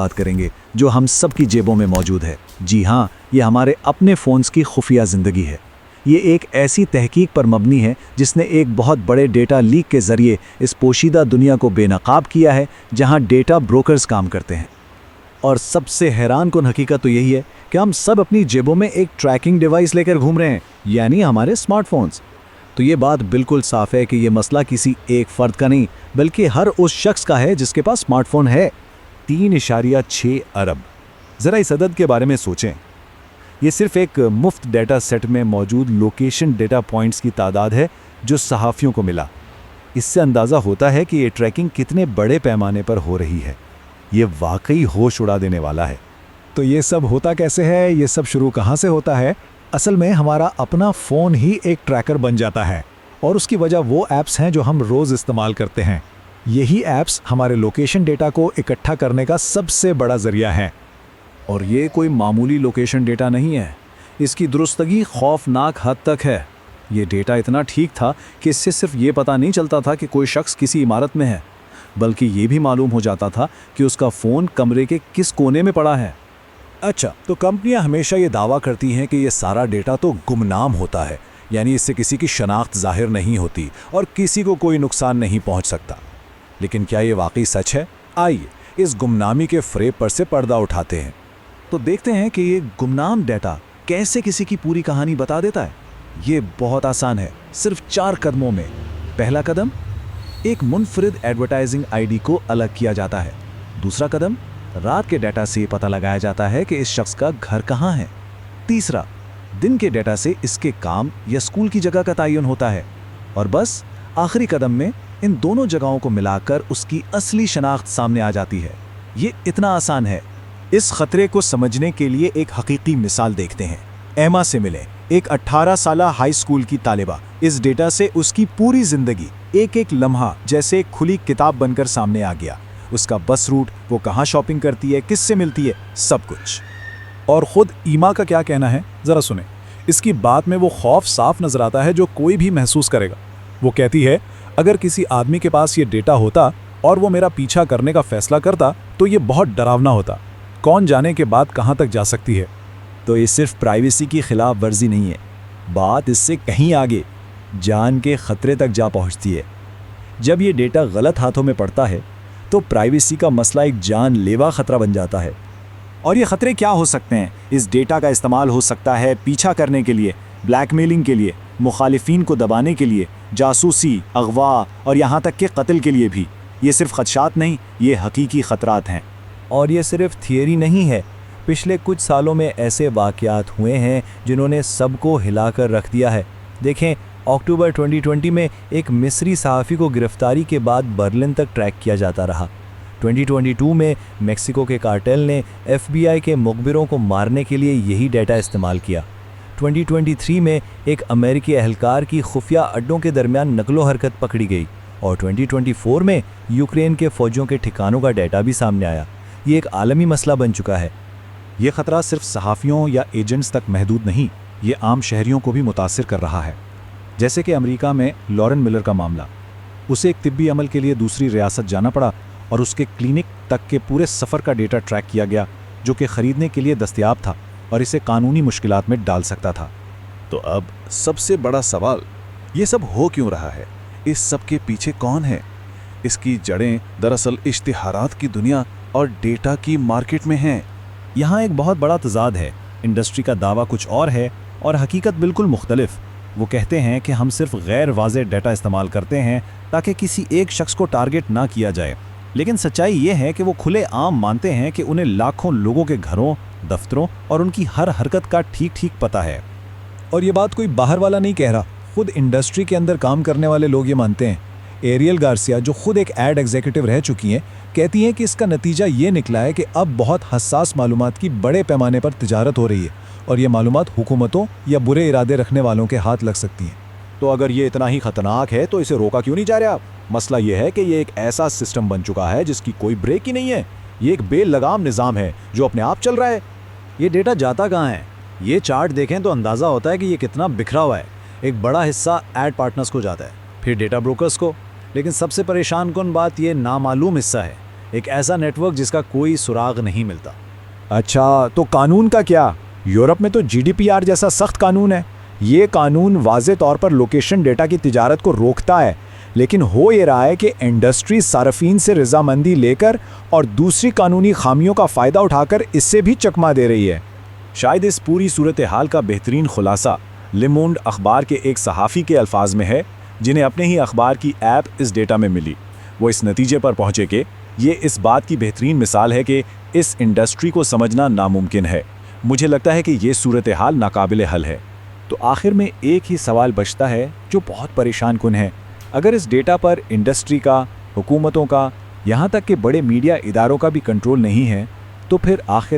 बात करेंगे जो हम सब की जेबों में मौजूद है। जी हाँ, ये हमारे अपने फ़ोन्स की खुफिया ज़िंदगी है। ये एक ऐसी तहकीक पर मबनी है जिसने एक बहुत बड़े डेटा लीक के ज़रिए इस पोशीदा दुनिया को बेनकाब किया है जहाँ डेटा ब्रोकर्स काम करते हैं। और सबसे हैरान कुन हकीकत तो यही है कि हम सब अपनी जेबों में एक ट्रैकिंग डिवाइस लेकर घूम रहे हैं, यानी हमारे स्मार्टफोन्स। तो ये बात बिल्कुल साफ है कि ये मसला किसी एक फ़र्द का नहीं बल्कि हर उस शख्स का है जिसके पास स्मार्टफोन है। 3.6 अरब। ज़रा इस अदद के बारे में सोचें। ये सिर्फ एक मुफ्त डेटा सेट में मौजूद लोकेशन डेटा पॉइंट्स की तादाद है जो सहाफ़ियों को मिला। इससे अंदाज़ा होता है कि ये ट्रैकिंग कितने बड़े पैमाने पर हो रही है। ये वाकई होश उड़ा देने वाला है। तो ये सब होता कैसे है, ये सब शुरू कहाँ से होता है? असल में हमारा अपना फ़ोन ही एक ट्रैकर बन जाता है और उसकी वजह वो ऐप्स हैं जो हम रोज़ इस्तेमाल करते हैं। यही ऐप्स हमारे लोकेशन डेटा को इकट्ठा करने का सबसे बड़ा ज़रिया है। और ये कोई मामूली लोकेशन डेटा नहीं है, इसकी दुरुस्तगी खौफनाक हद तक है। ये डेटा इतना ठीक था कि इससे सिर्फ ये पता नहीं चलता था कि कोई शख्स किसी इमारत में है, बल्कि ये भी मालूम हो जाता था कि उसका फ़ोन कमरे के किस कोने में पड़ा है। अच्छा, तो कंपनियां हमेशा ये दावा करती हैं कि ये सारा डेटा तो गुमनाम होता है, यानी इससे किसी की शनाख्त ज़ाहिर नहीं होती और किसी को कोई नुकसान नहीं पहुंच सकता। लेकिन क्या ये वाकई सच है? आइए इस गुमनामी के फ़रेब पर से पर्दा उठाते हैं। तो देखते हैं कि ये गुमनाम डेटा कैसे किसी की पूरी कहानी बता देता है। ये बहुत आसान है, सिर्फ 4 कदमों में। पहला कदम, एक मुनफरिद एडवर्टाइजिंग आईडी को अलग किया जाता है। दूसरा कदम, रात के डेटा से पता लगाया जाता है कि इस शख्स का घर कहाँ है। तीसरा, दिन के डेटा से इसके काम या स्कूल की जगह का तयन होता है। और बस आखिरी कदम में इन दोनों जगहों को मिलाकर उसकी असली शनाख्त सामने आ जाती है। ये इतना आसान है। इस खतरे को समझने के लिए एक हकीकी मिसाल देखते हैं। एमा से मिले, एक 18 साला हाई स्कूल की तालिबा। इस डेटा से उसकी पूरी जिंदगी एक एक लम्हा जैसे एक खुली किताब बनकर सामने आ गया। उसका बस रूट, वो कहाँ शॉपिंग करती है, किससे मिलती है, सब कुछ। और ख़ुद ईमा का क्या कहना है, ज़रा सुने। इसकी बात में वो खौफ साफ नज़र आता है जो कोई भी महसूस करेगा। वो कहती है, अगर किसी आदमी के पास ये डेटा होता और वो मेरा पीछा करने का फ़ैसला करता तो ये बहुत डरावना होता। कौन जाने के बाद कहाँ तक जा सकती है। तो ये सिर्फ प्राइवेसी की खिलाफ वर्जी नहीं है, बात इससे कहीं आगे जान के ख़तरे तक जा पहुँचती है। जब ये डेटा गलत हाथों में पड़ता है तो प्राइवेसी का मसला एक जानलेवा ख़तरा बन जाता है। और ये ख़तरे क्या हो सकते हैं? इस डेटा का इस्तेमाल हो सकता है पीछा करने के लिए, ब्लैकमेलिंग के लिए, मुखालिफिन को दबाने के लिए, जासूसी, अगवा और यहाँ तक कि कत्ल के लिए भी। ये सिर्फ खदशात नहीं, ये हकीकी ख़तरात हैं। और ये सिर्फ थियरी नहीं है। पिछले कुछ सालों में ऐसे वाक़यात हुए हैं जिन्होंने सबको हिलाकर रख दिया है। देखें, अक्टूबर 2020 में एक मिस्री सहाफ़ी को गिरफ्तारी के बाद बर्लिन तक ट्रैक किया जाता रहा। 2022 में मेक्सिको के कार्टेल ने FBI के मुखबिरों को मारने के लिए यही डेटा इस्तेमाल किया। 2023 में एक अमेरिकी एहलकार की खुफिया अड्डों के दरमियान नकलो हरकत पकड़ी गई और 2024 में यूक्रेन के फ़ौजियों के ठिकानों का डेटा भी सामने आया। ये एक आलमी मसला बन चुका है। ये ख़तरा सिर्फ सहाफ़ियों या एजेंट्स तक महदूद नहीं, ये आम शहरियों को भी मुतासिर कर रहा है। जैसे कि अमेरिका में लॉरेन मिलर का मामला। उसे एक तिब्बी अमल के लिए दूसरी रियासत जाना पड़ा और उसके क्लिनिक तक के पूरे सफ़र का डेटा ट्रैक किया गया जो कि ख़रीदने के लिए दस्तयाब था और इसे कानूनी मुश्किलात में डाल सकता था। तो अब सबसे बड़ा सवाल, ये सब हो क्यों रहा है? इस सब के पीछे कौन है? इसकी जड़ें दरअसल इश्तिहारात की दुनिया और डेटा की मार्केट में हैं। यहाँ एक बहुत बड़ा तज़ाद है। इंडस्ट्री का दावा कुछ और है और हकीकत बिल्कुल मुख्तलिफ। वो कहते हैं कि हम सिर्फ गैर वाज़ेह डेटा इस्तेमाल करते हैं ताकि किसी एक शख्स को टारगेट ना किया जाए, लेकिन सच्चाई ये है कि वो खुले आम मानते हैं कि उन्हें लाखों लोगों के घरों, दफ्तरों और उनकी हर हरकत का ठीक ठीक पता है। और ये बात कोई बाहर वाला नहीं कह रहा, खुद इंडस्ट्री के अंदर काम करने वाले लोग ये मानते हैं। एरियल गार्सिया, जो खुद एक एड एग्जीक्यूटिव रह चुकी हैं, कहती हैं कि इसका नतीजा ये निकला है कि अब बहुत हसास मालूमात की बड़े पैमाने पर तिजारत हो रही है और ये मालूमात हुकूमतों या बुरे इरादे रखने वालों के हाथ लग सकती हैं। तो अगर ये इतना ही ख़तरनाक है तो इसे रोका क्यों नहीं जा रहा? मसला ये है कि ये एक ऐसा सिस्टम बन चुका है जिसकी कोई ब्रेक ही नहीं है। ये एक बेलगाम निज़ाम है जो अपने आप चल रहा है। ये डेटा जाता कहाँ है? ये चार्ट देखें तो अंदाज़ा होता है कि ये कितना बिखरा हुआ है। एक बड़ा हिस्सा एड पार्टनर्स को जाता है, फिर डेटा ब्रोकर्स को, लेकिन सबसे परेशान कुन बात ये नामालूम हिस्सा है। ایک ایسا نیٹ ورک جس کا کوئی سراغ نہیں ملتا۔ اچھا، تو قانون کا کیا؟ یورپ میں تو GDPR جیسا سخت قانون ہے۔ یہ قانون واضح طور پر لوکیشن ڈیٹا کی تجارت کو روکتا ہے، لیکن ہو یہ رہا ہے کہ انڈسٹری صارفین سے رضامندی لے کر اور دوسری قانونی خامیوں کا فائدہ اٹھا کر اس سے بھی چکما دے رہی ہے۔ شاید اس پوری صورتحال کا بہترین خلاصہ لیمونڈ اخبار کے ایک صحافی کے الفاظ میں ہے، جنہیں اپنے ہی اخبار کی ایپ اس ڈیٹا میں ملی۔ وہ اس نتیجے پر پہنچے کہ یہ اس بات کی بہترین مثال ہے کہ اس انڈسٹری کو سمجھنا ناممکن ہے۔ مجھے لگتا ہے کہ یہ صورتحال ناقابل حل ہے۔ تو آخر میں ایک ہی سوال بچتا ہے جو بہت پریشان کن ہے۔ اگر اس ڈیٹا پر انڈسٹری کا، حکومتوں کا، یہاں تک کہ بڑے میڈیا اداروں کا بھی کنٹرول نہیں ہے، تو پھر آخر